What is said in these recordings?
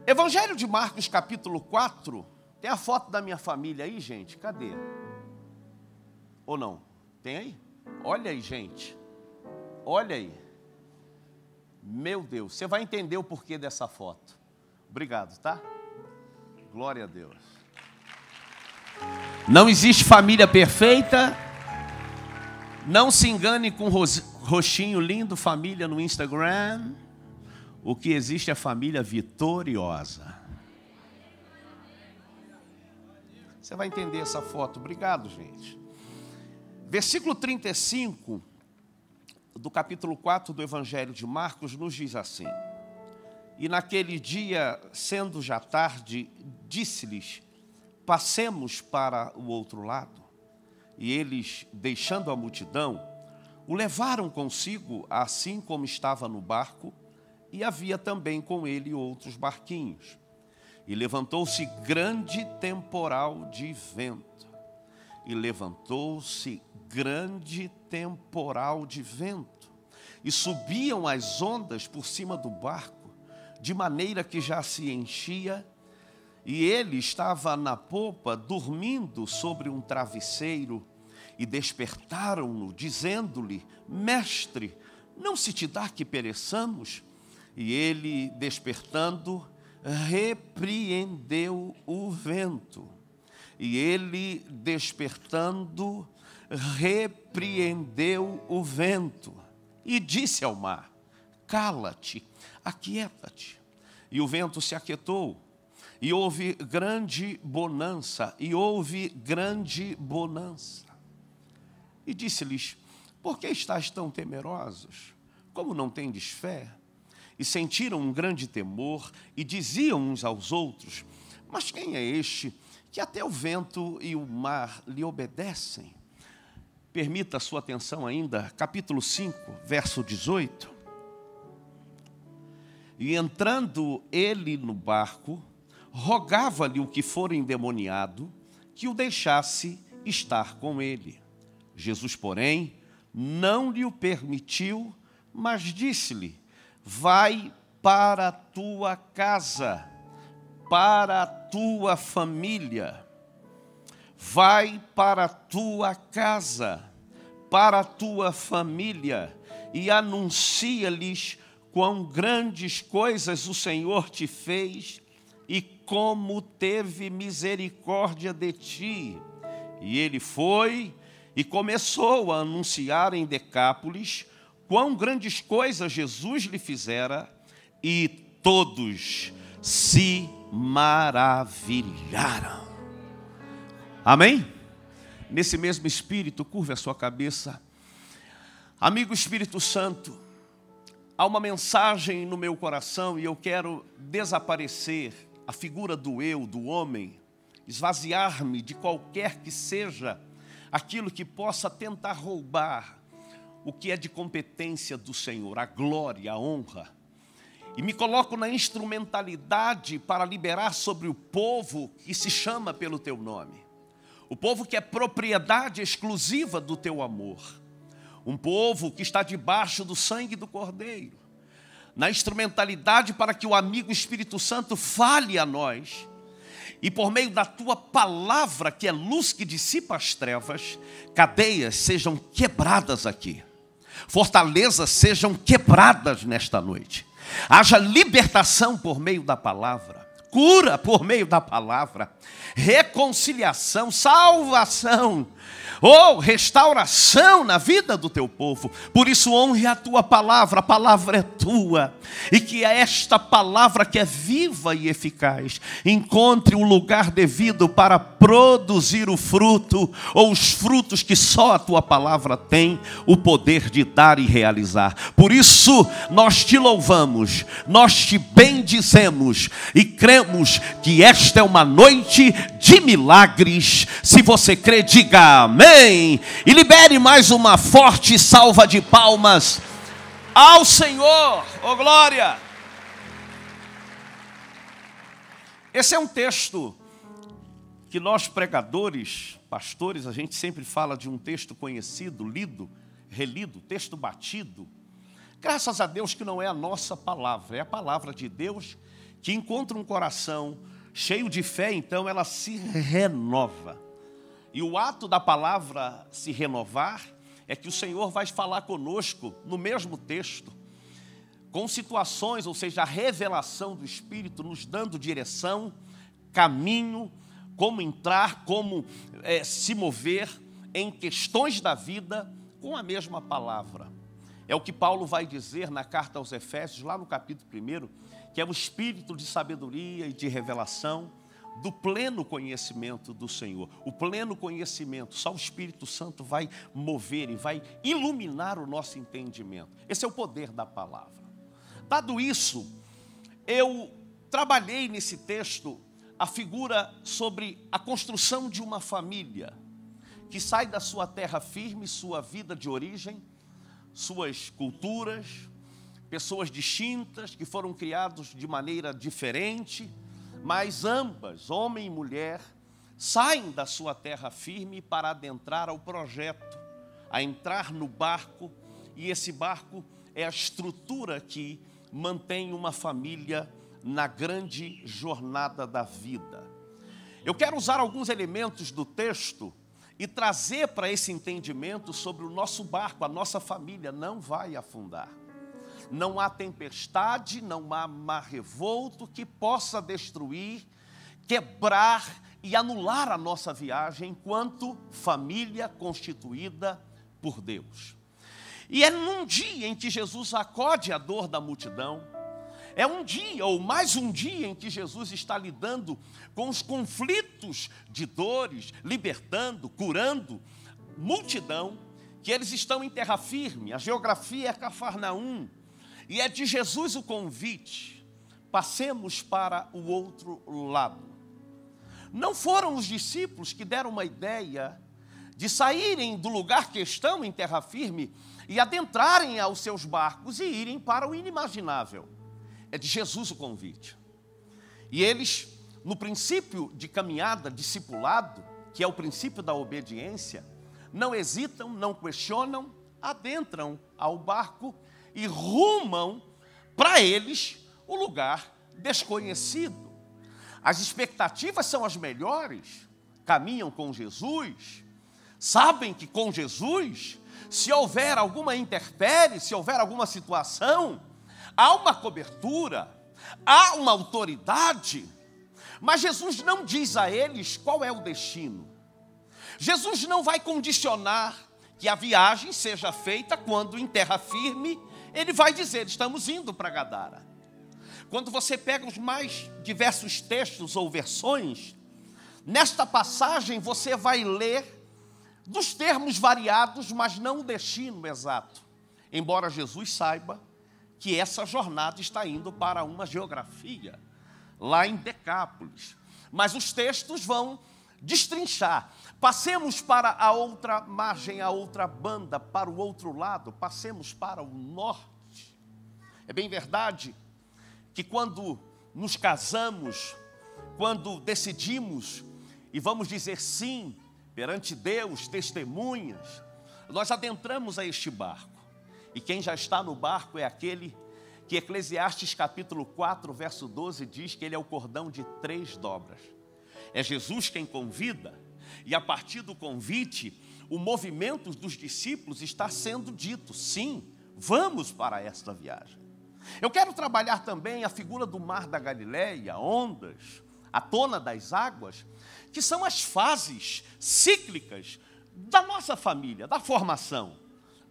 Evangelho de Marcos, capítulo 4. Tem a foto da minha família aí, gente? Cadê? Ou não? Tem aí? Olha aí, gente. Olha aí. Meu Deus, você vai entender o porquê dessa foto. Obrigado, tá? Glória a Deus. Não existe família perfeita. Não se engane com roxinho lindo, família no Instagram. O que existe é família vitoriosa. Você vai entender essa foto. Obrigado, gente. Versículo 35 do capítulo 4 do Evangelho de Marcos nos diz assim: E naquele dia, sendo já tarde, disse-lhes: Passemos para o outro lado. E eles, deixando a multidão, o levaram consigo, assim como estava no barco, e havia também com ele outros barquinhos. E levantou-se grande temporal de vento. E levantou-se grande temporal de vento. E subiam as ondas por cima do barco, de maneira que já se enchia. E ele estava na popa, dormindo sobre um travesseiro. E despertaram-no, dizendo-lhe: Mestre, não se te dá que pereçamos? E ele, despertando, repreendeu o vento. E ele, despertando, repreendeu o vento. E disse ao mar: Cala-te, aquieta-te. E o vento se aquietou. E houve grande bonança. E disse-lhes: Por que estáis tão temerosos? Como não tendes fé? E sentiram um grande temor, e diziam uns aos outros: Mas quem é este, que até o vento e o mar lhe obedecem? Permita a sua atenção ainda, capítulo 5, verso 18. E entrando ele no barco, rogava-lhe o que fora endemoniado, que o deixasse estar com ele. Jesus, porém, não lhe o permitiu, mas disse-lhe: Vai para a tua casa, para a tua família. Vai para a tua casa, para a tua família, e anuncia-lhes quão grandes coisas o Senhor te fez e como teve misericórdia de ti. E ele foi e começou a anunciar em Decápolis quão grandes coisas Jesus lhe fizera, e todos se maravilharam. Amém? Nesse mesmo espírito, curve a sua cabeça. Amigo Espírito Santo, há uma mensagem no meu coração e eu quero desaparecer a figura do eu, do homem, esvaziar-me de qualquer que seja aquilo que possa tentar roubar o que é de competência do Senhor, a glória, a honra. E me coloco na instrumentalidade para liberar sobre o povo que se chama pelo teu nome. O povo que é propriedade exclusiva do teu amor. Um povo que está debaixo do sangue do Cordeiro. Na instrumentalidade para que o amigo Espírito Santo fale a nós. E por meio da tua palavra, que é luz que dissipa as trevas, cadeias sejam quebradas aqui. Fortalezas sejam quebradas nesta noite. Haja libertação por meio da palavra. Cura por meio da palavra. Reconciliação, salvação. Restauração na vida do teu povo. Por isso honre a tua palavra, a palavra é tua. E que esta palavra que é viva e eficaz encontre um lugar devido para produzir o fruto, ou os frutos que só a tua palavra tem o poder de dar e realizar. Por isso nós te louvamos, nós te bendizemos e cremos que esta é uma noite de milagres. Se você crê, diga amém. E libere mais uma forte salva de palmas ao Senhor. Oh, glória! Esse é um texto que nós pregadores, pastores, a gente sempre fala de um texto conhecido, lido, relido, texto batido. Graças a Deus que não é a nossa palavra, é a palavra de Deus que encontra um coração cheio de fé, então ela se renova. E o ato da palavra se renovar é que o Senhor vai falar conosco no mesmo texto, com situações, ou seja, a revelação do Espírito nos dando direção, caminho, como entrar, como se mover em questões da vida com a mesma palavra. É o que Paulo vai dizer na carta aos Efésios, lá no capítulo 1, que é o espírito de sabedoria e de revelação do pleno conhecimento do Senhor. O pleno conhecimento, só o Espírito Santo vai mover e vai iluminar o nosso entendimento. Esse é o poder da palavra. Dado isso, eu trabalhei nesse texto a figura sobre a construção de uma família que sai da sua terra firme, sua vida de origem, suas culturas, pessoas distintas que foram criados de maneira diferente, mas ambas, homem e mulher, saem da sua terra firme para adentrar ao projeto, a entrar no barco, e esse barco é a estrutura que mantém uma família na grande jornada da vida. Eu quero usar alguns elementos do texto e trazer para esse entendimento sobre o nosso barco, a nossa família não vai afundar. Não há tempestade, não há mar revolto que possa destruir, quebrar e anular a nossa viagem enquanto família constituída por Deus. E é num dia em que Jesus acode a dor da multidão, é um dia, ou mais um dia, em que Jesus está lidando com os conflitos de dores, libertando, curando multidão, que eles estão em terra firme. A geografia é Cafarnaum, e é de Jesus o convite: passemos para o outro lado. Não foram os discípulos que deram uma ideia de saírem do lugar que estão em terra firme e adentrarem aos seus barcos e irem para o inimaginável. É de Jesus o convite. E eles, no princípio de caminhada, discipulado, que é o princípio da obediência, não hesitam, não questionam, adentram ao barco e rumam para eles o lugar desconhecido. As expectativas são as melhores, caminham com Jesus, sabem que com Jesus, se houver alguma intempérie, se houver alguma situação, há uma cobertura, há uma autoridade, mas Jesus não diz a eles qual é o destino. Jesus não vai condicionar que a viagem seja feita quando em terra firme, ele vai dizer: estamos indo para Gadara. Quando você pega os mais diversos textos ou versões, nesta passagem você vai ler dos termos variados, mas não o destino exato. Embora Jesus saiba que essa jornada está indo para uma geografia, lá em Decápolis. Mas os textos vão destrinchar. Passemos para a outra margem, a outra banda, para o outro lado, passemos para o norte. É bem verdade que quando nos casamos, quando decidimos e vamos dizer sim perante Deus, testemunhas, nós adentramos a este barco. E quem já está no barco é aquele que Eclesiastes capítulo 4, verso 12 diz que ele é o cordão de 3 dobras. É Jesus quem convida, e a partir do convite, o movimento dos discípulos está sendo dito: sim, vamos para esta viagem. Eu quero trabalhar também a figura do mar da Galileia, ondas, a tona das águas, que são as fases cíclicas da nossa família, da formação.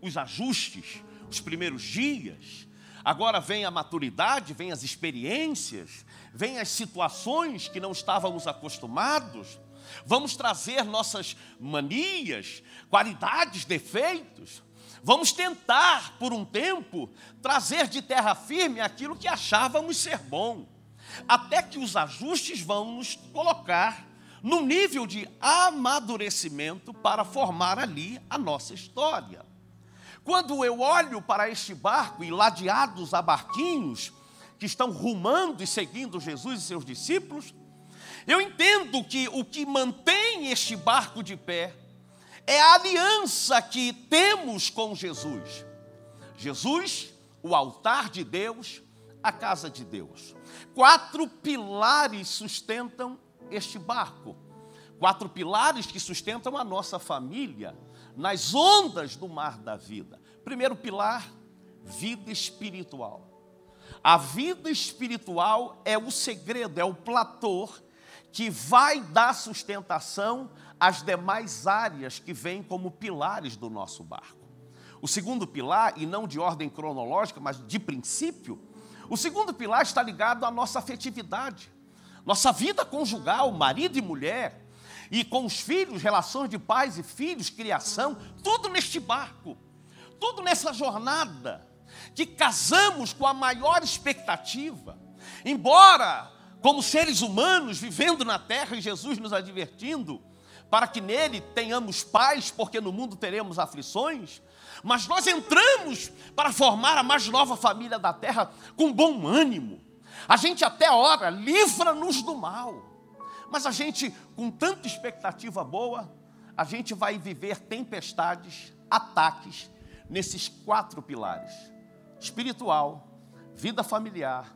Os ajustes, os primeiros dias, agora vem a maturidade, vem as experiências, vem as situações que não estávamos acostumados, vamos trazer nossas manias, qualidades, defeitos, vamos tentar, por um tempo, trazer de terra firme aquilo que achávamos ser bom, até que os ajustes vão nos colocar no nível de amadurecimento para formar ali a nossa história. Quando eu olho para este barco e ladeados a barquinhos que estão rumando e seguindo Jesus e seus discípulos, eu entendo que o que mantém este barco de pé é a aliança que temos com Jesus. Jesus, o altar de Deus, a casa de Deus. 4 pilares sustentam este barco. 4 pilares que sustentam a nossa família nas ondas do mar da vida. Primeiro pilar, vida espiritual. A vida espiritual é o segredo, é o platô que vai dar sustentação às demais áreas que vêm como pilares do nosso barco. O segundo pilar, e não de ordem cronológica, mas de princípio, o segundo pilar está ligado à nossa afetividade, nossa vida conjugal, marido e mulher, e com os filhos, relações de pais e filhos, criação, tudo neste barco, tudo nessa jornada, que casamos com a maior expectativa, embora, como seres humanos, vivendo na terra, e Jesus nos advertindo, para que nele tenhamos paz, porque no mundo teremos aflições, mas nós entramos para formar a mais nova família da terra com bom ânimo. A gente até ora, livra-nos do mal. Mas a gente, com tanta expectativa boa, a gente vai viver tempestades, ataques, nesses 4 pilares. Espiritual, vida familiar,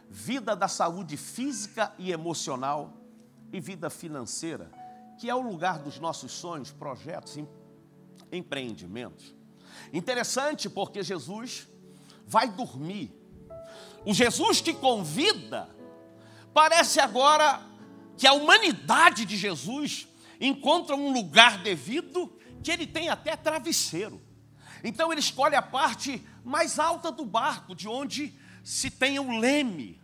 vida da saúde física e emocional e vida financeira, que é o lugar dos nossos sonhos, projetos, empreendimentos. Interessante porque Jesus vai dormir. O Jesus que convida, parece agora que a humanidade de Jesus encontra um lugar devido, que ele tem até travesseiro. Então ele escolhe a parte mais alta do barco, de onde se tem o leme,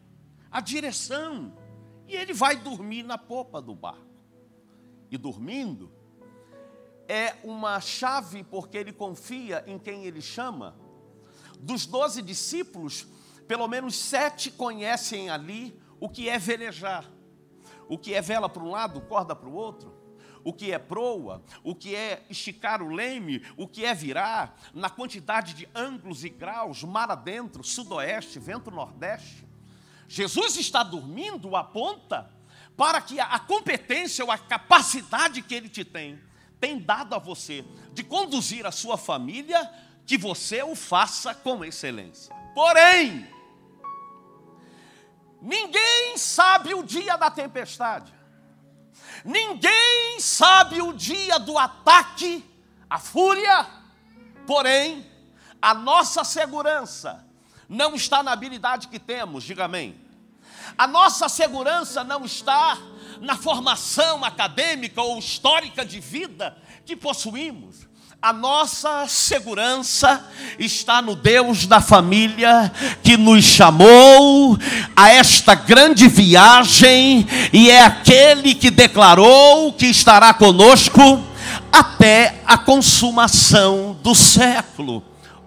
a direção, e ele vai dormir na popa do barco. E dormindo é uma chave, porque ele confia em quem ele chama. Dos 12 discípulos, pelo menos 7 conhecem ali o que é velejar, o que é vela para um lado, corda para o outro, o que é proa, o que é esticar o leme, o que é virar, na quantidade de ângulos e graus, mar adentro, sudoeste, vento nordeste. Jesus está dormindo, aponta para que a competência ou a capacidade que ele tem dado a você de conduzir a sua família, que você o faça com excelência. Porém, ninguém sabe o dia da tempestade. Ninguém sabe o dia do ataque, a fúria. Porém, a nossa segurança não está na habilidade que temos, diga amém. A nossa segurança não está na formação acadêmica ou histórica de vida que possuímos. A nossa segurança está no Deus da família que nos chamou a esta grande viagem e é aquele que declarou que estará conosco até a consumação do século.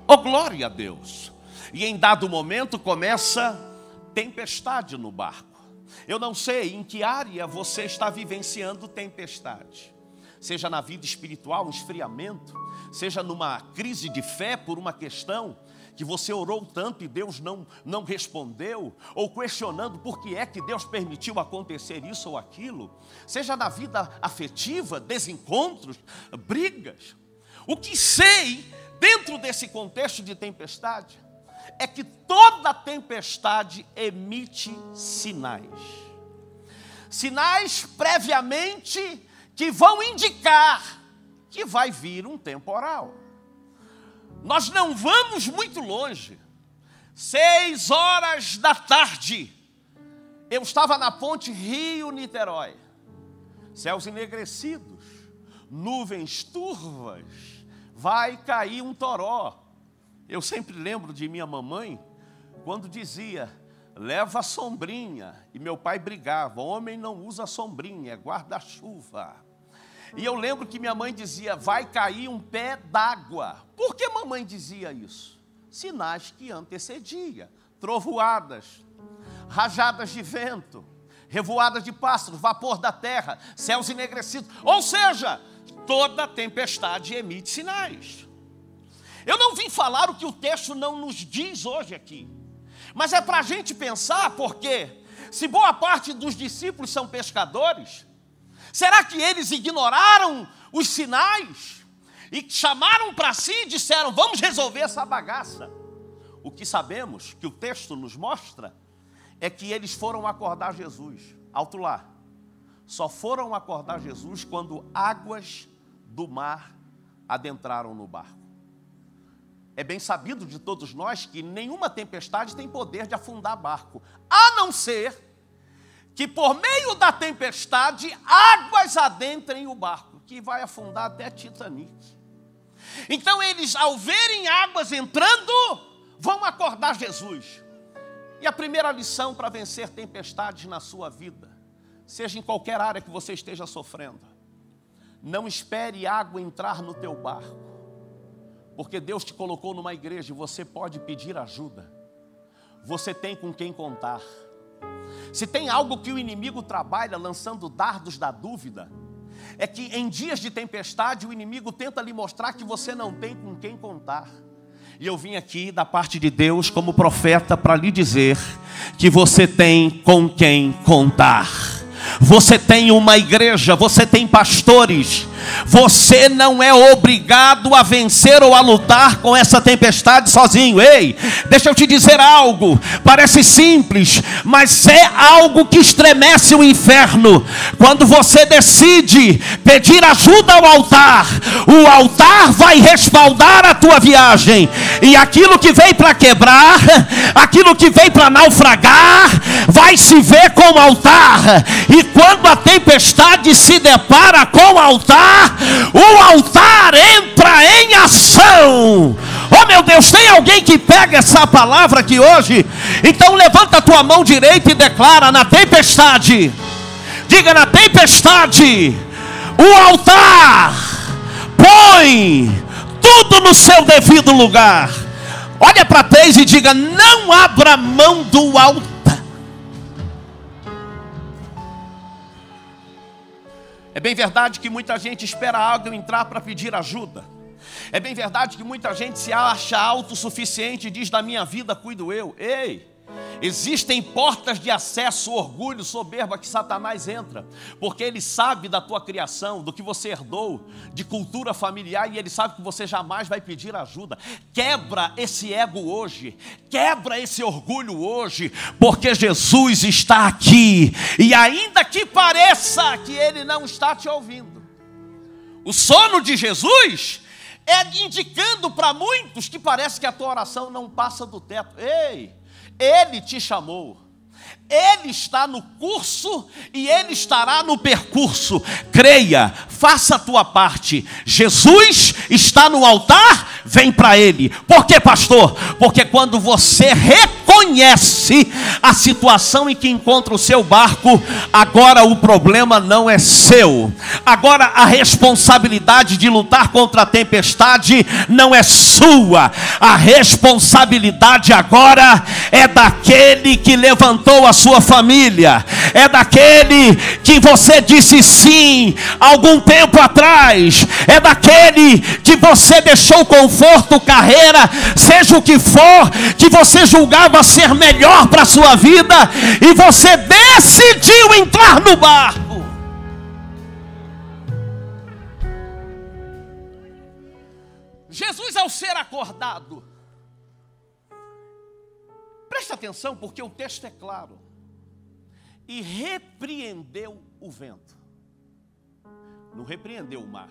Oh, glória a Deus! E em dado momento começa tempestade no barco. Eu não sei em que área você está vivenciando tempestade. Seja na vida espiritual, um esfriamento, seja numa crise de fé por uma questão que você orou tanto e Deus não respondeu, ou questionando por que é que Deus permitiu acontecer isso ou aquilo, seja na vida afetiva, desencontros, brigas. O que sei dentro desse contexto de tempestade é que toda tempestade emite sinais. Sinais previamente que vão indicar que vai vir um temporal. Nós não vamos muito longe. 6 horas da tarde, eu estava na ponte Rio-Niterói. Céus enegrecidos, nuvens turvas, vai cair um toró. Eu sempre lembro de minha mamãe, quando dizia, leva a sombrinha. E meu pai brigava, homem não usa sombrinha, é guarda-chuva. E eu lembro que minha mãe dizia, vai cair um pé d'água. Por que mamãe dizia isso? Sinais que antecedia. Trovoadas, rajadas de vento, revoadas de pássaros, vapor da terra, céus enegrecidos. Ou seja, toda tempestade emite sinais. Eu não vim falar o que o texto não nos diz hoje aqui. Mas é para a gente pensar, porque se boa parte dos discípulos são pescadores, será que eles ignoraram os sinais e chamaram para si e disseram, vamos resolver essa bagaça? O que sabemos, que o texto nos mostra, é que eles foram acordar Jesus. Alto lá. Só foram acordar Jesus quando águas do mar adentraram no barco. É bem sabido de todos nós que nenhuma tempestade tem poder de afundar barco, a não ser que por meio da tempestade águas adentrem o barco, que vai afundar até Titanic. Então eles, ao verem águas entrando, vão acordar Jesus. E a primeira lição para vencer tempestades na sua vida, seja em qualquer área que você esteja sofrendo, não espere água entrar no teu barco, porque Deus te colocou numa igreja e você pode pedir ajuda. Você tem com quem contar. Se tem algo que o inimigo trabalha lançando dardos da dúvida, é que em dias de tempestade o inimigo tenta lhe mostrar que você não tem com quem contar. E eu vim aqui da parte de Deus como profeta para lhe dizer que você tem com quem contar. Você tem uma igreja, você tem pastores. Você não é obrigado a vencer ou a lutar com essa tempestade sozinho. Ei, deixa eu te dizer algo. Parece simples, mas é algo que estremece o inferno. Quando você decide pedir ajuda ao altar, o altar vai respaldar a tua viagem. E aquilo que veio para quebrar, aquilo que veio para naufragar, vai se ver com o altar. E quando a tempestade se depara com o altar entra em ação. Oh meu Deus, tem alguém que pega essa palavra aqui hoje? Então levanta a tua mão direita e declara: na tempestade, diga, na tempestade, o altar põe tudo no seu devido lugar. Olha para três e diga: não abra mão do altar. É bem verdade que muita gente espera a água entrar para pedir ajuda. É bem verdade que muita gente se acha autossuficiente e diz: da minha vida cuido eu. Ei, existem portas de acesso, orgulho, soberba que Satanás entra, porque ele sabe da tua criação, do que você herdou, de cultura familiar, e ele sabe que você jamais vai pedir ajuda. Quebra esse ego hoje, quebra esse orgulho hoje, porque Jesus está aqui, e ainda que pareça que ele não está te ouvindo, o sono de Jesus é indicando para muitos que parece que a tua oração não passa do teto. Ei, Ele te chamou, Ele está no curso e Ele estará no percurso. Creia, faça a tua parte. Jesus está no altar, vem para Ele. Por quê, pastor? Porque quando você reconhece a situação em que encontra o seu barco, agora o problema não é seu. Agora a responsabilidade de lutar contra a tempestade não é sua. A responsabilidade agora é daquele que levantou a sua família. É daquele que você disse sim algum tempo atrás. É daquele que você deixou conforto, carreira, seja o que for, que você julgava ser melhor para a sua vida, e você decidiu entrar no barco. Jesus, ao ser acordado, presta atenção porque o texto é claro, e repreendeu o vento. Não repreendeu o mar.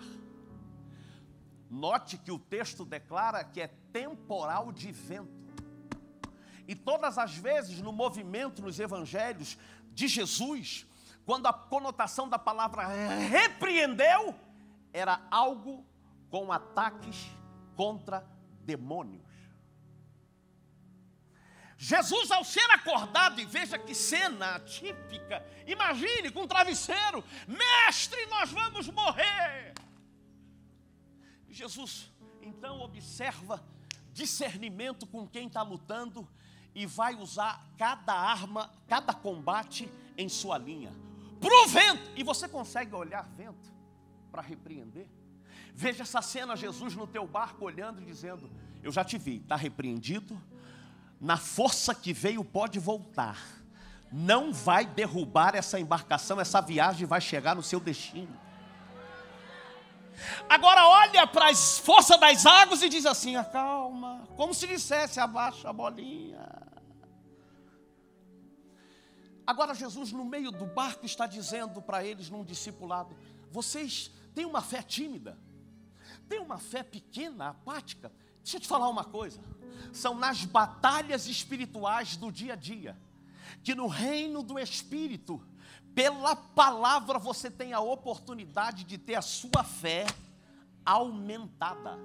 Note que o texto declara que é temporal de vento. E todas as vezes no movimento, nos evangelhos de Jesus, quando a conotação da palavra repreendeu, era algo com ataques contra demônios. Jesus, ao ser acordado, e veja que cena típica, imagine com um travesseiro: mestre, nós vamos morrer. Jesus então observa discernimento com quem está lutando e vai usar cada arma, cada combate em sua linha. Para o vento, e você consegue olhar vento para repreender? Veja essa cena, Jesus no teu barco olhando e dizendo: eu já te vi, está repreendido. Na força que veio pode voltar. Não vai derrubar essa embarcação, essa viagem vai chegar no seu destino. Agora olha para as forças das águas e diz assim: acalma, como se dissesse, abaixa a bolinha. Agora Jesus no meio do barco está dizendo para eles num discipulado: vocês têm uma fé tímida, têm uma fé pequena, apática. Deixa eu te falar uma coisa, são nas batalhas espirituais do dia a dia, que no reino do Espírito, pela palavra você tem a oportunidade de ter a sua fé aumentada.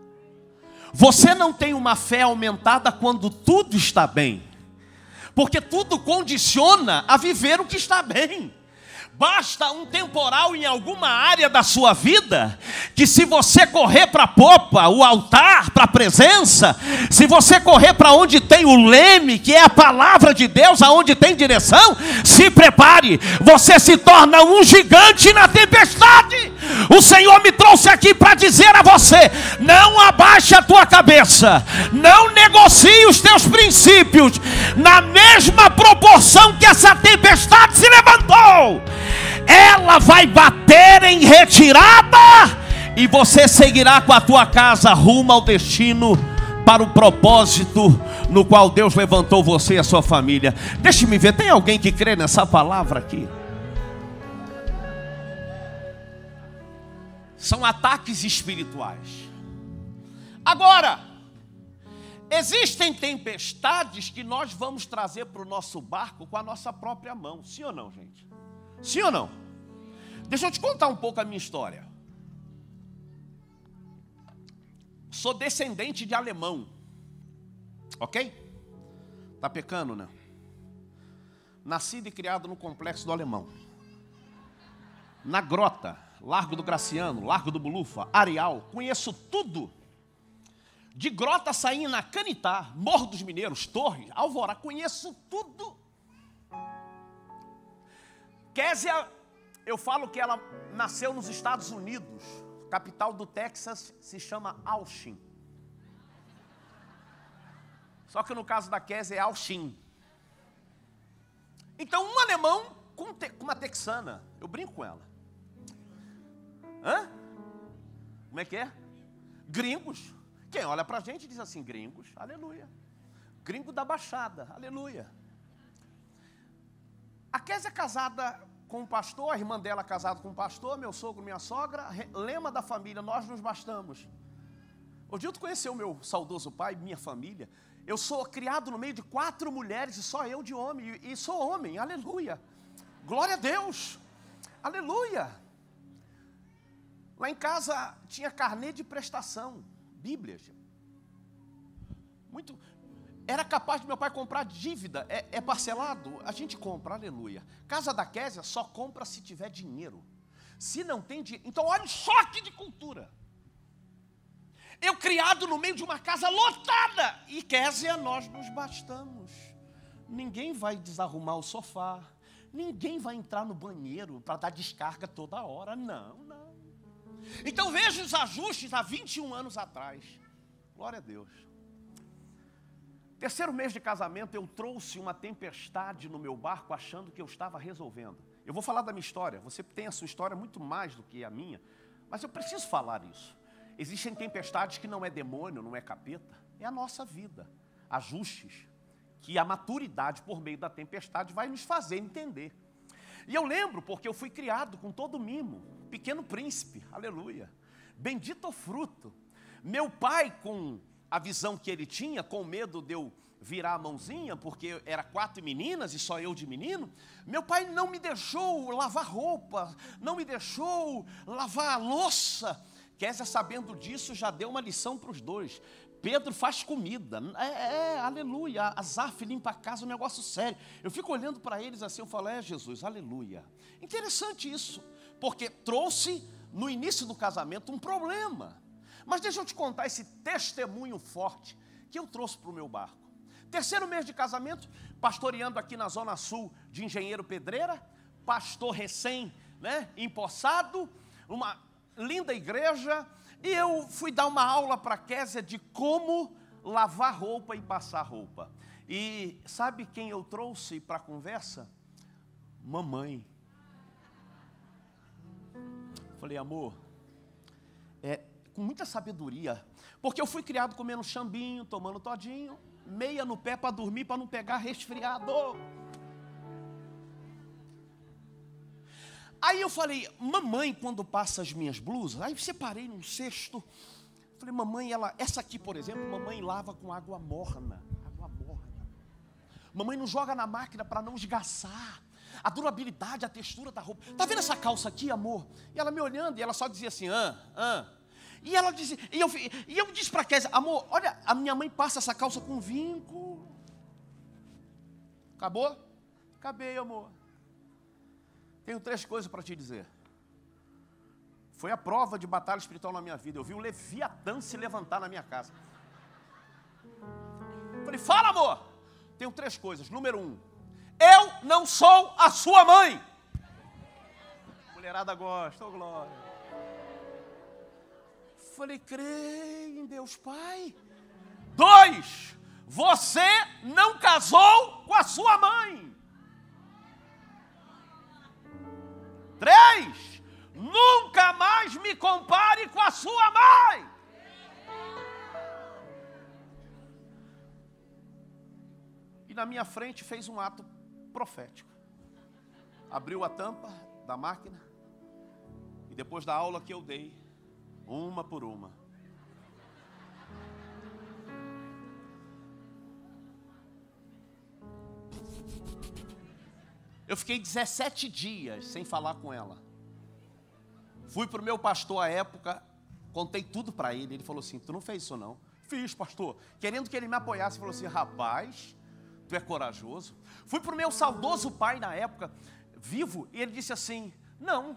Você não tem uma fé aumentada quando tudo está bem, porque tudo condiciona a viver o que está bem. Basta um temporal em alguma área da sua vida, que se você correr para a popa, o altar, para a presença, se você correr para onde tem o leme, que é a palavra de Deus, aonde tem direção, se prepare, você se torna um gigante na tempestade. O Senhor me trouxe aqui para dizer a você: não abaixe a tua cabeça, não negocie os teus princípios, na mesma proporção que essa tempestade se levantou, ela vai bater em retirada, e você seguirá com a tua casa rumo ao destino, para o propósito no qual Deus levantou você e a sua família. Deixe-me ver, tem alguém que crê nessa palavra aqui? São ataques espirituais. Agora, existem tempestades que nós vamos trazer para o nosso barco com a nossa própria mão. Sim ou não, gente? Sim ou não? Deixa eu te contar um pouco a minha história. Sou descendente de alemão. Ok? Tá pecando, né? Nascido e criado no Complexo do Alemão. Na Grota, Largo do Graciano, Largo do Bulufa, Areal. Conheço tudo. De Grota saí na Canitá, Morro dos Mineiros, Torres, Alvorada. Conheço tudo. Késia, eu falo que ela nasceu nos Estados Unidos. Capital do Texas se chama Austin. Só que no caso da Késia é Austin. Então um alemão com uma texana. Eu brinco com ela. Hã? Como é que é? Gringos. Quem olha pra gente diz assim: gringos, aleluia. Gringo da Baixada, aleluia. A Késia é casada com um pastor, a irmã dela casada com um pastor, meu sogro, minha sogra, lema da família: nós nos bastamos. O Dilton conheceu meu saudoso pai, minha família. Eu sou criado no meio de 4 mulheres e só eu de homem, e sou homem, aleluia. Glória a Deus, aleluia. Lá em casa tinha carnê de prestação, Bíblia. Muito. Era capaz de meu pai comprar dívida, é parcelado, a gente compra, aleluia. Casa da Késia só compra se tiver dinheiro. Se não tem dinheiro, então olha o choque de cultura. Eu criado no meio de uma casa lotada, e Késia, nós nos bastamos. Ninguém vai desarrumar o sofá, ninguém vai entrar no banheiro para dar descarga toda hora, não. Então veja os ajustes há 21 anos atrás. Glória a Deus. Terceiro mês de casamento, eu trouxe uma tempestade no meu barco, achando que eu estava resolvendo. Eu vou falar da minha história. Você tem a sua história muito mais do que a minha, mas eu preciso falar isso. Existem tempestades que não é demônio, não é capeta, é a nossa vida. Ajustes que a maturidade por meio da tempestade vai nos fazer entender. E eu lembro, porque eu fui criado com todo mimo, Pequeno Príncipe, aleluia. Bendito o fruto. Meu pai, com a visão que ele tinha, com medo de eu virar a mãozinha, porque era 4 meninas e só eu de menino, meu pai não me deixou lavar roupa, não me deixou lavar a louça. Késia, sabendo disso, já deu uma lição para os dois. Pedro faz comida, aleluia. Azaf limpa a casa, um negócio sério. Eu fico olhando para eles assim, eu falo: Jesus, aleluia. Interessante isso, porque trouxe no início do casamento um problema. Mas deixa eu te contar esse testemunho forte que eu trouxe para o meu barco. Terceiro mês de casamento, pastoreando aqui na Zona Sul de Engenheiro Pedreira, pastor recém, empossado, uma linda igreja, e eu fui dar uma aula para a Késia de como lavar roupa e passar roupa. E sabe quem eu trouxe para a conversa? Mamãe. Falei: amor, com muita sabedoria. Porque eu fui criado comendo chambinho, tomando todinho, meia no pé para dormir, para não pegar resfriado. Aí eu falei, mamãe, quando passa as minhas blusas, aí separei num cesto. Falei, mamãe, essa aqui, por exemplo, mamãe lava com água morna. Água morna. Mamãe não joga na máquina para não esgaçar. A durabilidade, a textura da roupa. Tá vendo essa calça aqui, amor? E ela me olhando, e ela só dizia assim, E ela dizia, e eu disse para a Kézia, amor, olha, a minha mãe passa essa calça com vinco. Acabou? Acabei, amor. Tenho 3 coisas para te dizer. Foi a prova de batalha espiritual na minha vida. Eu vi um Leviatã se levantar na minha casa. Falei, fala, amor. Tenho 3 coisas. Número 1, eu não sou a sua mãe. Mulherada gosta, ô glória. Falei, creio em Deus Pai. 2, você não casou com a sua mãe. 3, nunca mais me compare com a sua mãe. E na minha frente fez um ato profético. Abriu a tampa da máquina e depois da aula que eu dei, uma por uma, eu fiquei 17 dias sem falar com ela. Fui para o meu pastor à época, contei tudo para ele. Ele falou assim, tu não fez isso não? Fiz, pastor. Querendo que ele me apoiasse, falou assim, rapaz, tu é corajoso. Fui para o meu saudoso pai na época, vivo, e ele disse assim, não,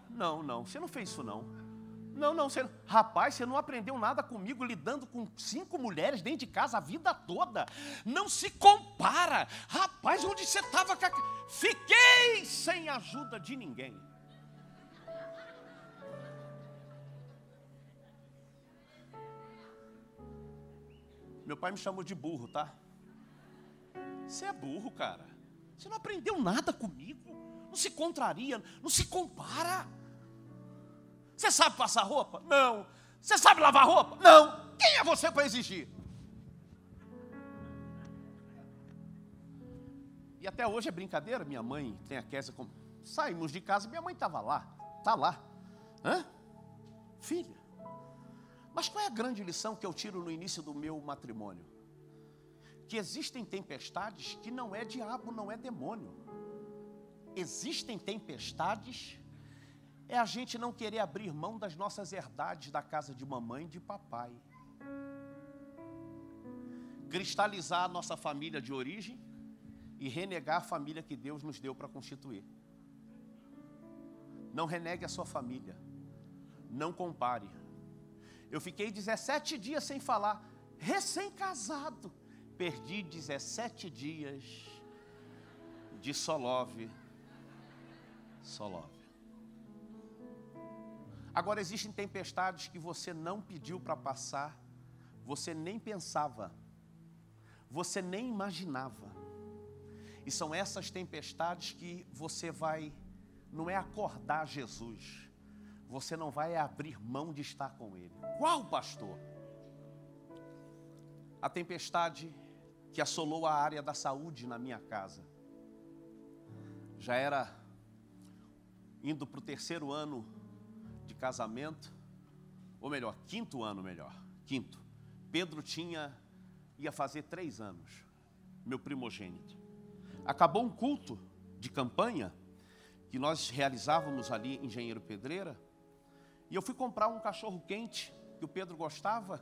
você não fez isso não. Não, rapaz, você não aprendeu nada comigo lidando com 5 mulheres dentro de casa a vida toda. Não se compara. Rapaz, onde você estava? Fiquei sem ajuda de ninguém. Meu pai me chamou de burro, tá? Você é burro, cara. Você não aprendeu nada comigo. Não se contraria, não se compara. Você sabe passar roupa? Não. Você sabe lavar roupa? Não. Quem é você para exigir? E até hoje é brincadeira. Minha mãe tem a Kézia como... Saímos de casa, minha mãe estava lá. Está lá. Filha. Mas qual é a grande lição que eu tiro no início do meu matrimônio? Que existem tempestades que não é diabo, não é demônio. Existem tempestades... É a gente não querer abrir mão das nossas herdades da casa de mamãe e de papai. Cristalizar a nossa família de origem e renegar a família que Deus nos deu para constituir. Não renegue a sua família. Não compare. Eu fiquei 17 dias sem falar, recém-casado. Perdi 17 dias de solove. Agora, existem tempestades que você não pediu para passar, você nem pensava, você nem imaginava. E são essas tempestades que você vai, não é acordar Jesus, você não vai abrir mão de estar com Ele. Qual, pastor? A tempestade que assolou a área da saúde na minha casa. Já era indo para o 3º ano de casamento, ou melhor, 5º ano melhor, 5º. Pedro ia fazer 3 anos, meu primogênito. Acabou um culto de campanha que nós realizávamos ali em Engenheiro Pedreira, e eu fui comprar um cachorro quente que o Pedro gostava,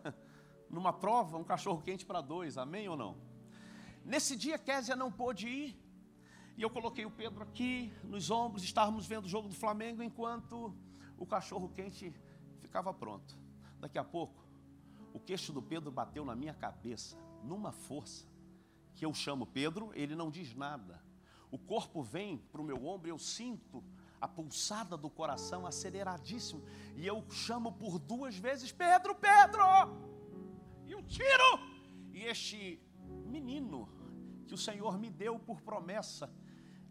numa prova, um cachorro quente para 2, amém ou não? Nesse dia, Kézia não pôde ir, e eu coloquei o Pedro aqui nos ombros, estávamos vendo o jogo do Flamengo, enquanto o cachorro quente ficava pronto. Daqui a pouco, o queixo do Pedro bateu na minha cabeça, numa força, que eu chamo Pedro, ele não diz nada. O corpo vem para o meu ombro, eu sinto a pulsada do coração aceleradíssimo, e eu chamo por 2 vezes, Pedro, Pedro! E eu tiro! E este menino, que o Senhor me deu por promessa,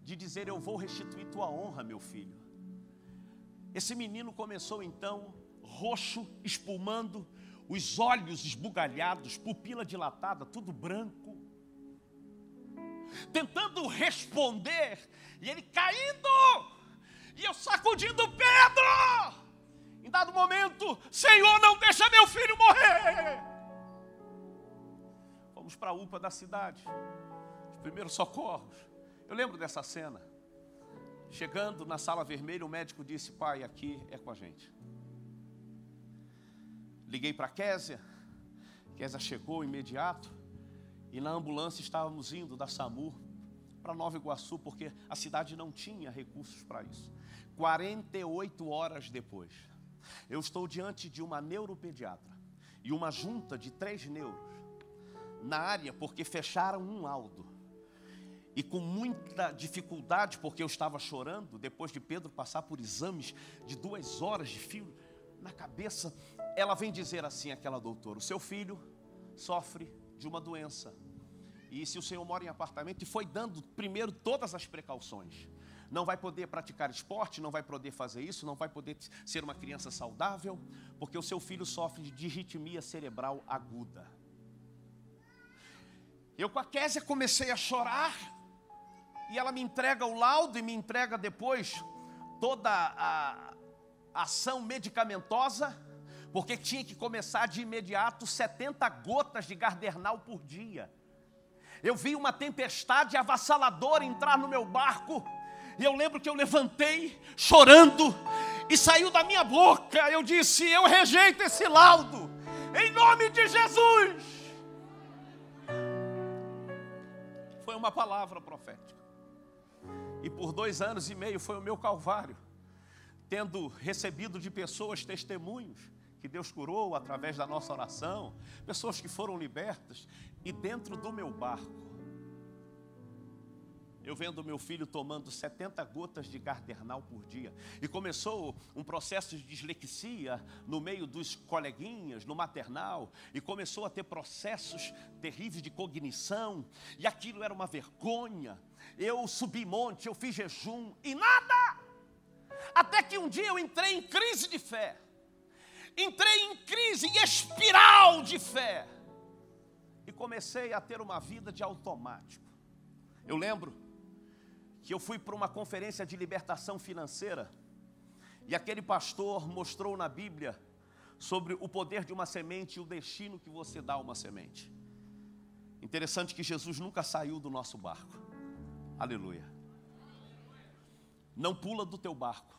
de dizer, eu vou restituir tua honra, meu filho. Esse menino começou então roxo, espumando, os olhos esbugalhados, pupila dilatada, tudo branco. Tentando responder, e ele caindo, e eu sacudindo Pedro. Em dado momento, Senhor, não deixa meu filho morrer. Fomos para a UPA da cidade, os primeiros socorros. Eu lembro dessa cena. Chegando na sala vermelha, o médico disse: pai, aqui é com a gente. Liguei para a Késia chegou imediato, e na ambulância estávamos indo da SAMU para Nova Iguaçu, porque a cidade não tinha recursos para isso. 48 horas depois, eu estou diante de uma neuropediatra e uma junta de 3 neuros na área, porque fecharam um laudo. E com muita dificuldade, porque eu estava chorando, depois de Pedro passar por exames de 2 horas de fio na cabeça, ela vem dizer assim, aquela doutora: o seu filho sofre de uma doença. E se o senhor mora em apartamento, e foi dando primeiro todas as precauções. Não vai poder praticar esporte, não vai poder fazer isso, não vai poder ser uma criança saudável, porque o seu filho sofre de disritmia cerebral aguda. Eu com a Késia comecei a chorar, e ela me entrega o laudo e me entrega depois toda a ação medicamentosa, porque tinha que começar de imediato 70 gotas de Gardernal por dia. Eu vi uma tempestade avassaladora entrar no meu barco, e eu lembro que eu levantei chorando, e saiu da minha boca, eu disse: eu rejeito esse laudo, em nome de Jesus. Foi uma palavra profética. E por 2 anos e meio foi o meu calvário, tendo recebido de pessoas testemunhos que Deus curou através da nossa oração, pessoas que foram libertas, e dentro do meu barco, eu vendo meu filho tomando 70 gotas de Gardernal por dia, e começou um processo de dislexia no meio dos coleguinhas, no maternal, e começou a ter processos terríveis de cognição, e aquilo era uma vergonha. Eu subi monte, eu fiz jejum, e nada, até que um dia eu entrei em crise de fé, entrei em crise, em espiral de fé, e comecei a ter uma vida de automático. Eu lembro que eu fui para uma conferência de libertação financeira, e aquele pastor mostrou na Bíblia sobre o poder de uma semente e o destino que você dá a uma semente. Interessante que Jesus nunca saiu do nosso barco. Aleluia. Não pula do teu barco.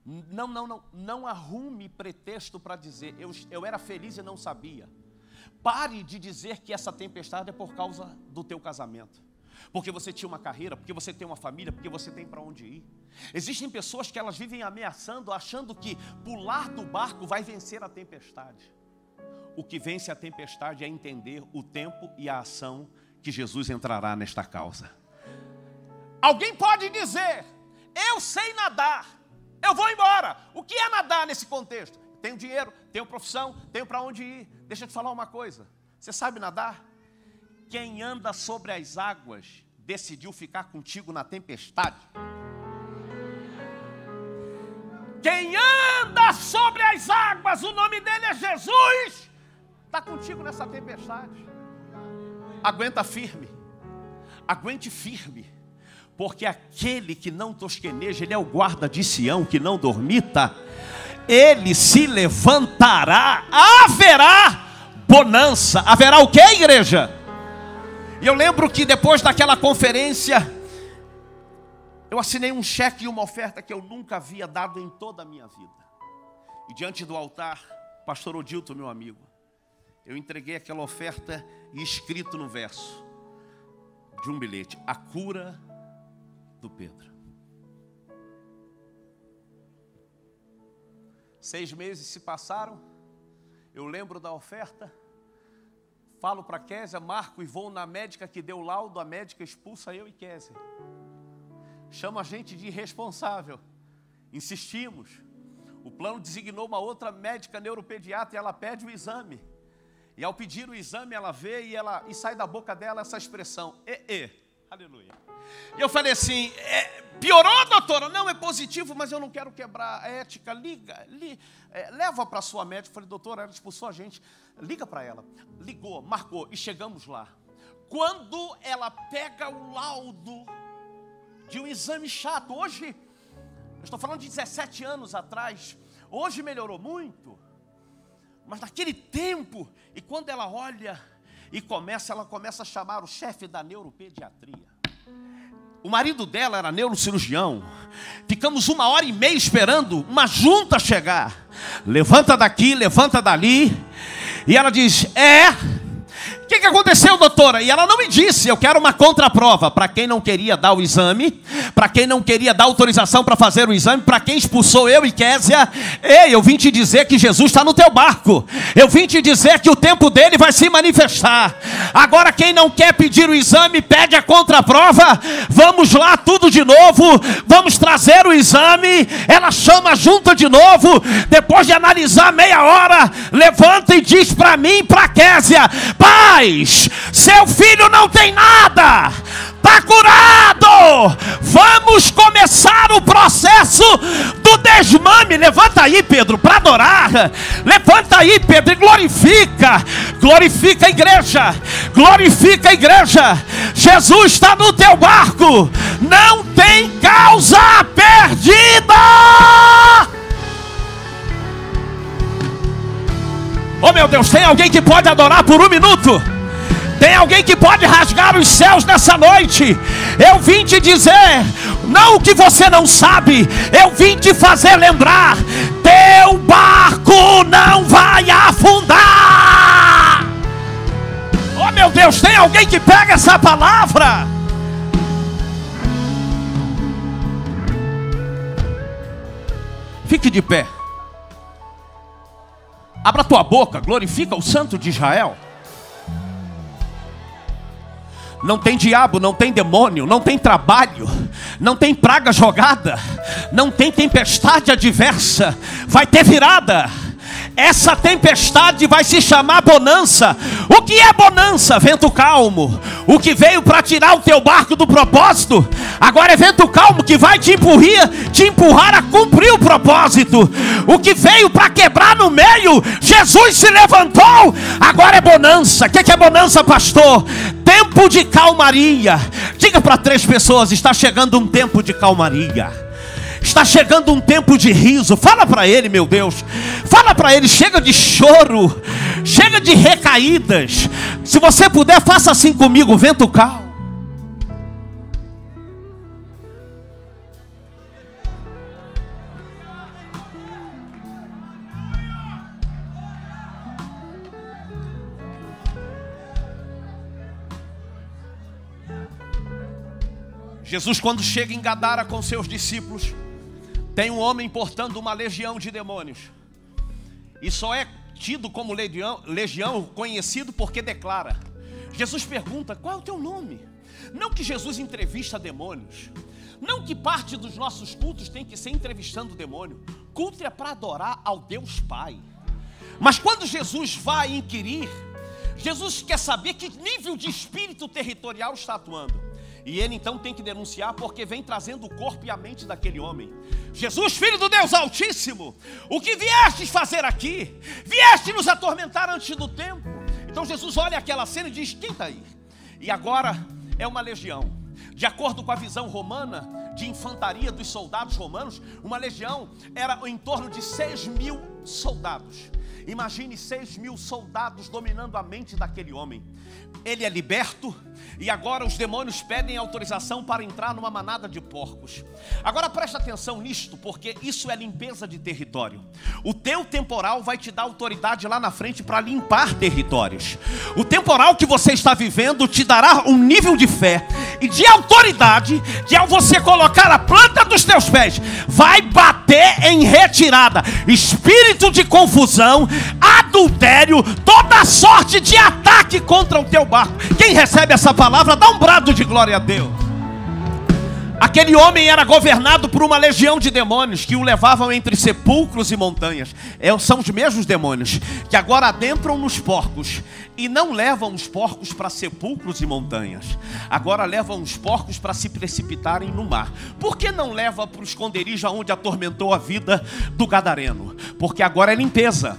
Não arrume pretexto para dizer eu era feliz e não sabia. Pare de dizer que essa tempestade é por causa do teu casamento, porque você tinha uma carreira, porque você tem uma família, porque você tem para onde ir. Existem pessoas que elas vivem ameaçando, achando que pular do barco vai vencer a tempestade. O que vence a tempestade é entender o tempo e a ação que Jesus entrará nesta causa. Alguém pode dizer: eu sei nadar, eu vou embora. O que é nadar nesse contexto? Tenho dinheiro, tenho profissão, tenho para onde ir. Deixa eu te falar uma coisa: você sabe nadar? Quem anda sobre as águas decidiu ficar contigo na tempestade. Quem anda sobre as águas, o nome dele é Jesus, está contigo nessa tempestade. Aguenta firme, aguente firme, porque aquele que não tosqueneja, ele é o guarda de Sião, que não dormita. Ele se levantará, haverá bonança. Haverá o que, igreja? E eu lembro que depois daquela conferência, eu assinei um cheque e uma oferta que eu nunca havia dado em toda a minha vida. E diante do altar, pastor Odilton, meu amigo, eu entreguei aquela oferta e escrito no verso de um bilhete: a cura do Pedro. 6 meses se passaram, eu lembro da oferta, falo para Késia, marco e vou na médica que deu o laudo, a médica expulsa eu e Késia. Chama a gente de irresponsável, insistimos. O plano designou uma outra médica neuropediatra e ela pede o exame. E ao pedir o exame ela vê e sai da boca dela essa expressão: Aleluia. E eu falei assim, piorou, doutora? Não, é positivo, mas eu não quero quebrar a ética. Leva para a sua médica. Eu falei, doutora, ela expulsou a gente. Liga para ela. Ligou, marcou e chegamos lá. Quando ela pega o laudo de um exame chato, hoje, eu estou falando de 17 anos atrás, hoje melhorou muito, mas naquele tempo, e quando ela olha e ela começa a chamar o chefe da neuropediatria. O marido dela era neurocirurgião. Ficamos 1h30 esperando uma junta chegar. Levanta daqui, levanta dali. E ela diz, o que aconteceu, doutora? E ela não me disse. Eu quero uma contraprova. Para quem não queria dar o exame, para quem não queria dar autorização para fazer o exame, para quem expulsou eu e Késia, eu vim te dizer que Jesus está no teu barco. Eu vim te dizer que o tempo dele vai se manifestar. Agora quem não quer pedir o exame, pede a contraprova. Vamos lá, tudo de novo. Vamos trazer o exame. Ela chama a junta de novo. Depois de analisar meia hora, levanta e diz para mim e para Késia, pai, seu filho não tem nada, está curado. Vamos começar o processo do desmame. Levanta aí, Pedro, para adorar. Levanta aí, Pedro, e glorifica. Glorifica a igreja. Glorifica a igreja. Jesus está no teu barco. Não tem causa perdida. Oh meu Deus, tem alguém que pode adorar por 1 minuto? Tem alguém que pode rasgar os céus nessa noite? Eu vim te dizer, não o que você não sabe, eu vim te fazer lembrar, teu barco não vai afundar. Oh meu Deus, tem alguém que pega essa palavra? Fique de pé. Abra tua boca, glorifica o Santo de Israel. Não tem diabo, não tem demônio, não tem trabalho, não tem praga jogada, não tem tempestade adversa. Vai ter virada. Essa tempestade vai se chamar bonança. O que é bonança? Vento calmo. O que veio para tirar o teu barco do propósito, agora é vento calmo que vai te empurrar a cumprir o propósito. O que veio para quebrar no meio, Jesus se levantou, agora é bonança. O que é bonança, pastor? Tempo de calmaria. Diga para 3 pessoas, está chegando um tempo de calmaria. Está chegando um tempo de riso. Fala para ele, meu Deus. Fala para ele, chega de choro. Chega de recaídas. Se você puder, faça assim comigo, vento calmo. Jesus, quando chega em Gadara com seus discípulos, tem um homem portando uma legião de demônios. E só é tido como legião conhecido porque declara. Jesus pergunta, qual é o teu nome? Não que Jesus entrevista demônios. Não que parte dos nossos cultos tem que ser entrevistando demônio. Culto é para adorar ao Deus Pai. Mas quando Jesus vai inquirir, Jesus quer saber que nível de espírito territorial está atuando. E ele então tem que denunciar, porque vem trazendo o corpo e a mente daquele homem. Jesus, filho do Deus Altíssimo, o que viestes fazer aqui? Vieste nos atormentar antes do tempo. Então Jesus olha aquela cena e diz, quem está aí? E agora é uma legião. De acordo com a visão romana, de infantaria dos soldados romanos, uma legião era em torno de 6.000 soldados. Imagine 6.000 soldados dominando a mente daquele homem. Ele é liberto e agora os demônios pedem autorização para entrar numa manada de porcos. Agora presta atenção nisto, porque isso é limpeza de território. O teu temporal vai te dar autoridade lá na frente para limpar territórios. O temporal que você está vivendo te dará um nível de fé e de autoridade que, ao você colocar a planta dos teus pés, vai bater em retirada espírito de confusão, adultério, toda sorte de ataque contra o teu barco. Quem recebe essa palavra, dá um brado de glória a Deus. Aquele homem era governado por uma legião de demônios que o levavam entre sepulcros e montanhas. São os mesmos demônios que agora adentram nos porcos e não levam os porcos para sepulcros e montanhas. Agora levam os porcos para se precipitarem no mar. Por que não leva para o esconderijo onde atormentou a vida do gadareno? Porque agora é limpeza.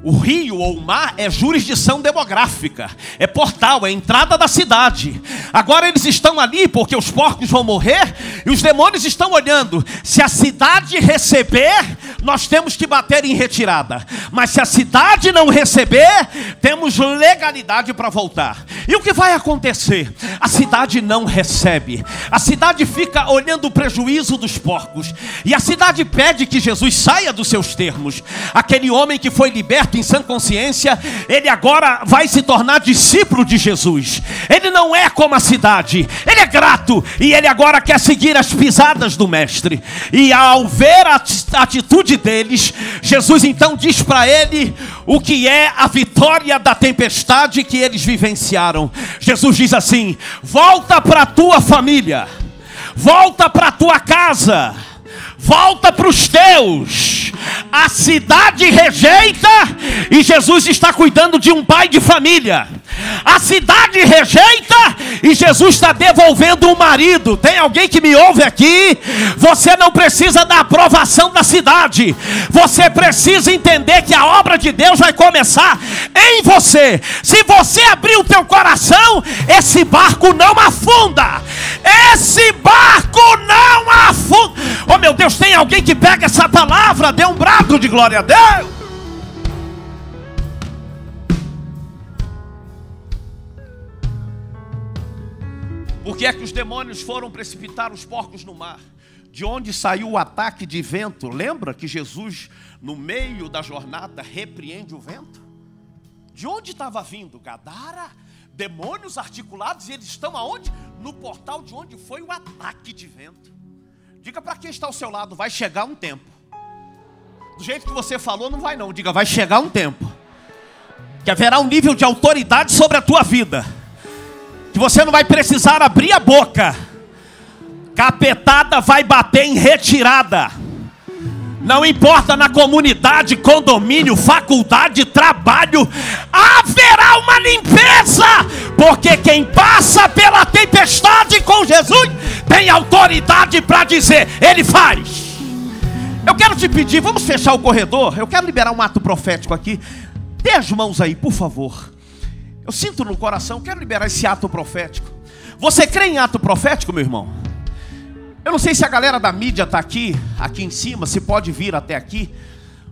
O rio ou o mar é jurisdição demográfica, é portal, é entrada da cidade. Agora eles estão ali porque os porcos vão morrer e os demônios estão olhando. Se a cidade receber, nós temos que bater em retirada. Mas se a cidade não receber, temos legalidade para voltar. E o que vai acontecer? A cidade não recebe. A cidade fica olhando o prejuízo dos porcos. E a cidade pede que Jesus saia dos seus termos. Aquele homem que foi liberto em sã consciência, ele agora vai se tornar discípulo de Jesus. Ele não é como a cidade, ele é grato e ele agora quer seguir as pisadas do mestre. E ao ver a atitude deles, Jesus então diz para ele o que é a vitória da tempestade que eles vivenciaram. Jesus diz assim: volta para a tua família, volta para a tua casa, volta para os teus. A cidade rejeita e Jesus está cuidando de um pai de família. A cidade rejeita e Jesus está devolvendo um marido. Tem alguém que me ouve aqui? Você não precisa da aprovação da cidade. Você precisa entender que a obra de Deus vai começar em você. Se você abrir o teu coração, esse barco não afunda. Esse barco não afunda. Oh meu Deus, tem alguém que pega essa palavra? Dê um brado de glória a Deus. Por que é que os demônios foram precipitar os porcos no mar? De onde saiu o ataque de vento? Lembra que Jesus, no meio da jornada, repreende o vento? De onde estava vindo? Gadara? Demônios articulados, e eles estão aonde? No portal de onde foi o ataque de vento. Diga para quem está ao seu lado: vai chegar um tempo. Do jeito que você falou, não vai não. Diga: vai chegar um tempo que haverá um nível de autoridade sobre a tua vida, que você não vai precisar abrir a boca. Capetada vai bater em retirada. Não importa na comunidade, condomínio, faculdade, trabalho, haverá uma limpeza. Porque quem passa pela tempestade com Jesus tem autoridade para dizer: ele faz. Eu quero te pedir, vamos fechar o corredor. Eu quero liberar um ato profético aqui. Dê as mãos aí, por favor. Eu sinto no coração, quero liberar esse ato profético. Você crê em ato profético, meu irmão? Eu não sei se a galera da mídia está aqui em cima, se pode vir até aqui.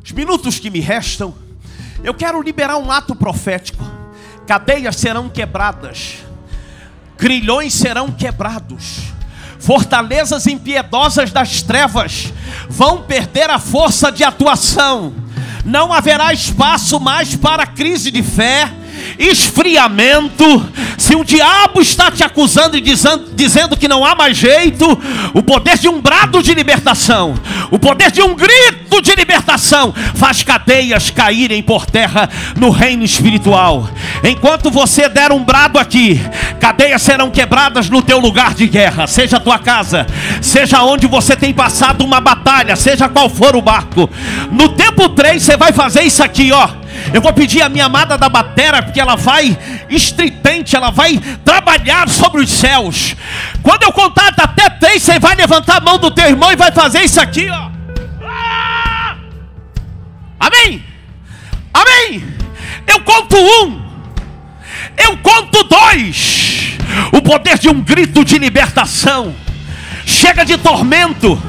Os minutos que me restam, eu quero liberar um ato profético. Cadeias serão quebradas, grilhões serão quebrados, fortalezas impiedosas das trevas vão perder a força de atuação. Não haverá espaço mais para crise de fé, esfriamento. Se o diabo está te acusando e dizendo que não há mais jeito, o poder de um brado de libertação, o poder de um grito de libertação faz cadeias caírem por terra no reino espiritual. Enquanto você der um brado aqui, cadeias serão quebradas no teu lugar de guerra, seja a tua casa, seja onde você tem passado uma batalha, seja qual for o barco. No tempo 3 você vai fazer isso aqui, ó. Eu vou pedir a minha amada da batera, porque ela vai estridente, ela vai trabalhar sobre os céus. Quando eu contar até 3, você vai levantar a mão do teu irmão e vai fazer isso aqui, ó. Ah! Amém? Amém? Eu conto 1, eu conto 2. O poder de um grito de libertação. Chega de tormento,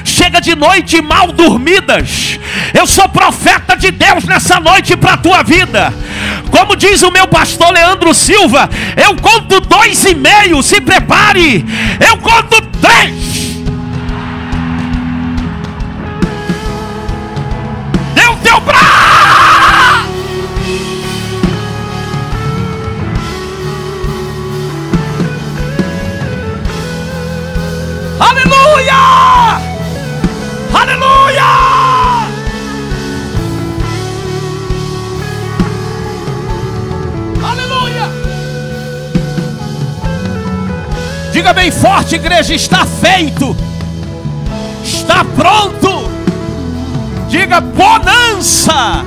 chega de noite mal dormidas. Eu sou profeta de Deus nessa noite para a tua vida. Como diz o meu pastor Leandro Silva, eu conto 2,5, se prepare. Eu conto 3. Dê o teu braço. Aleluia! Aleluia! Aleluia! Diga bem forte, igreja, está feito. Está pronto. Diga bonança.